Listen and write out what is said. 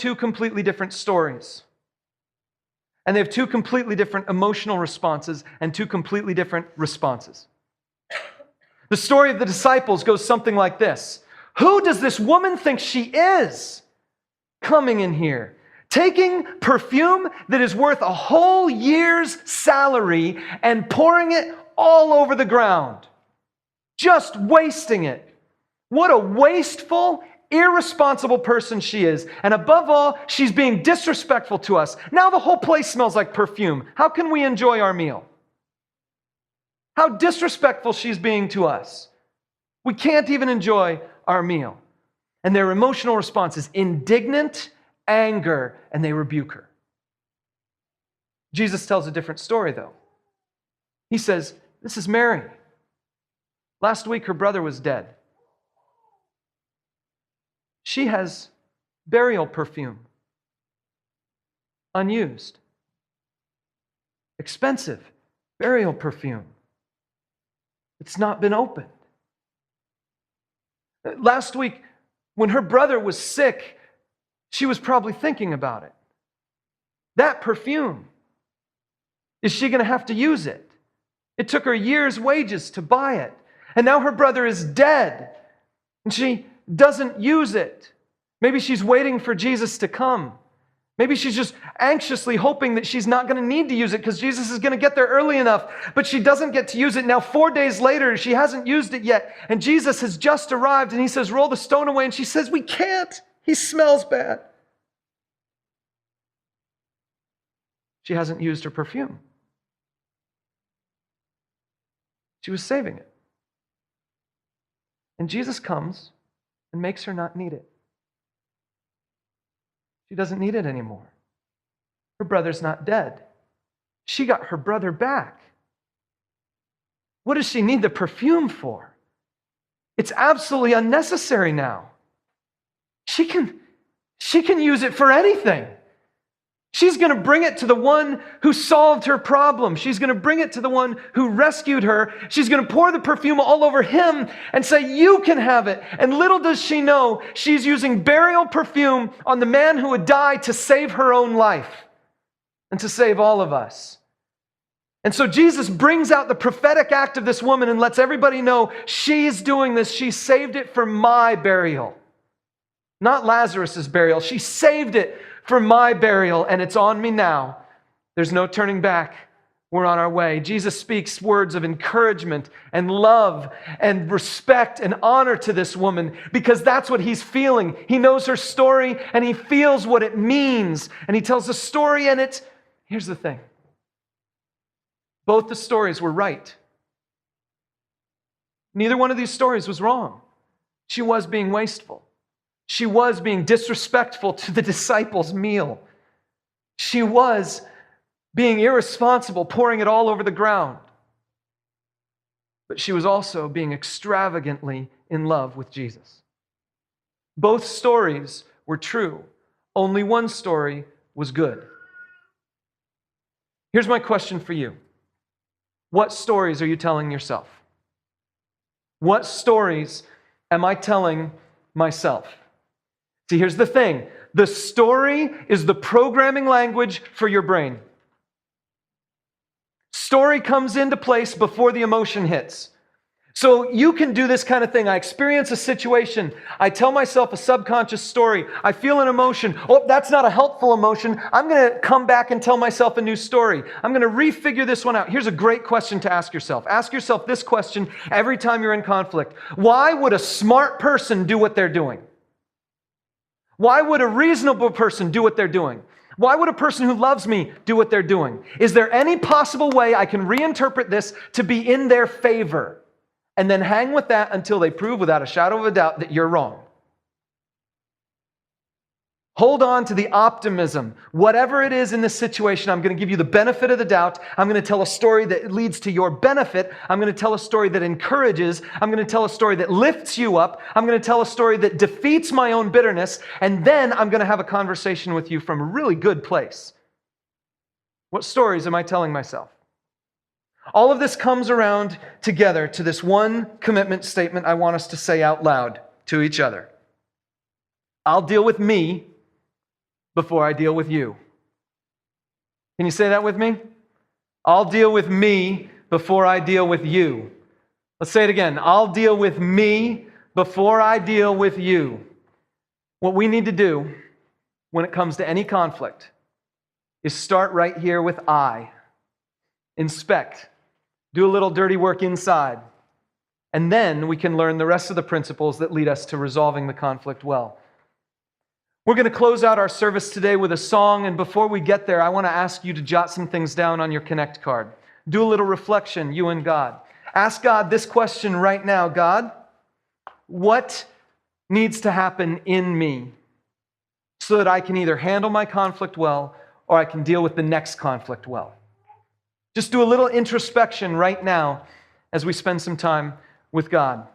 two completely different stories. And they have two completely different emotional responses and two completely different responses. The story of the disciples goes something like this. Who does this woman think she is coming in here, taking perfume that is worth a whole year's salary and pouring it all over the ground? Just wasting it. What a wasteful, irresponsible person she is. And above all, she's being disrespectful to us. Now the whole place smells like perfume. How can we enjoy our meal? How disrespectful she's being to us. We can't even enjoy our meal. And their emotional response is indignant anger, and they rebuke her. Jesus tells a different story, though. He says, this is Mary. Last week, her brother was dead. She has burial perfume, unused, expensive burial perfume. It's not been opened. Last week, when her brother was sick, she was probably thinking about it. That perfume, is she going to have to use it? It took her a year's wages to buy it. And now her brother is dead, and she doesn't use it. Maybe she's waiting for Jesus to come. Maybe she's just anxiously hoping that she's not going to need to use it because Jesus is going to get there early enough, but she doesn't get to use it. Now, 4 days later, she hasn't used it yet, and Jesus has just arrived, and he says, roll the stone away, and she says, we can't. He smells bad. She hasn't used her perfume. She was saving it. And Jesus comes and makes her not need it. She doesn't need it anymore. Her brother's not dead. She got her brother back. What does she need the perfume for? It's absolutely unnecessary now. She can use it for anything. She's going to bring it to the one who solved her problem. She's going to bring it to the one who rescued her. She's going to pour the perfume all over him and say, you can have it. And little does she know, she's using burial perfume on the man who would die to save her own life and to save all of us. And so Jesus brings out the prophetic act of this woman and lets everybody know she's doing this. She saved it for my burial, not Lazarus's burial. She saved it for my burial, and it's on me now. There's no turning back. We're on our way. Jesus speaks words of encouragement and love and respect and honor to this woman because that's what he's feeling. He knows her story, and he feels what it means. And he tells the story, and here's the thing. Both the stories were right. Neither one of these stories was wrong. She was being wasteful. She was being disrespectful to the disciples' meal. She was being irresponsible, pouring it all over the ground. But she was also being extravagantly in love with Jesus. Both stories were true. Only one story was good. Here's my question for you. What stories are you telling yourself? What stories am I telling myself? See, here's the thing. The story is the programming language for your brain. Story comes into place before the emotion hits. So you can do this kind of thing. I experience a situation. I tell myself a subconscious story. I feel an emotion. Oh, that's not a helpful emotion. I'm going to come back and tell myself a new story. I'm going to refigure this one out. Here's a great question to ask yourself. Ask yourself this question every time you're in conflict. Why would a smart person do what they're doing? Why would a reasonable person do what they're doing? Why would a person who loves me do what they're doing? Is there any possible way I can reinterpret this to be in their favor? And then hang with that until they prove without a shadow of a doubt that you're wrong. Hold on to the optimism. Whatever it is in this situation, I'm going to give you the benefit of the doubt. I'm going to tell a story that leads to your benefit. I'm going to tell a story that encourages. I'm going to tell a story that lifts you up. I'm going to tell a story that defeats my own bitterness. And then I'm going to have a conversation with you from a really good place. What stories am I telling myself? All of this comes around together to this one commitment statement I want us to say out loud to each other. I'll deal with me. before I deal with you. Can you say that with me? I'll deal with me before I deal with you. Let's say it again. I'll deal with me before I deal with you. What we need to do when it comes to any conflict is start right here with I. Inspect. Do a little dirty work inside. And then we can learn the rest of the principles that lead us to resolving the conflict well. We're going to close out our service today with a song, and before we get there, I want to ask you to jot some things down on your Connect card. Do a little reflection, you and God. Ask God this question right now. God, what needs to happen in me so that I can either handle my conflict well or I can deal with the next conflict well? Just do a little introspection right now as we spend some time with God.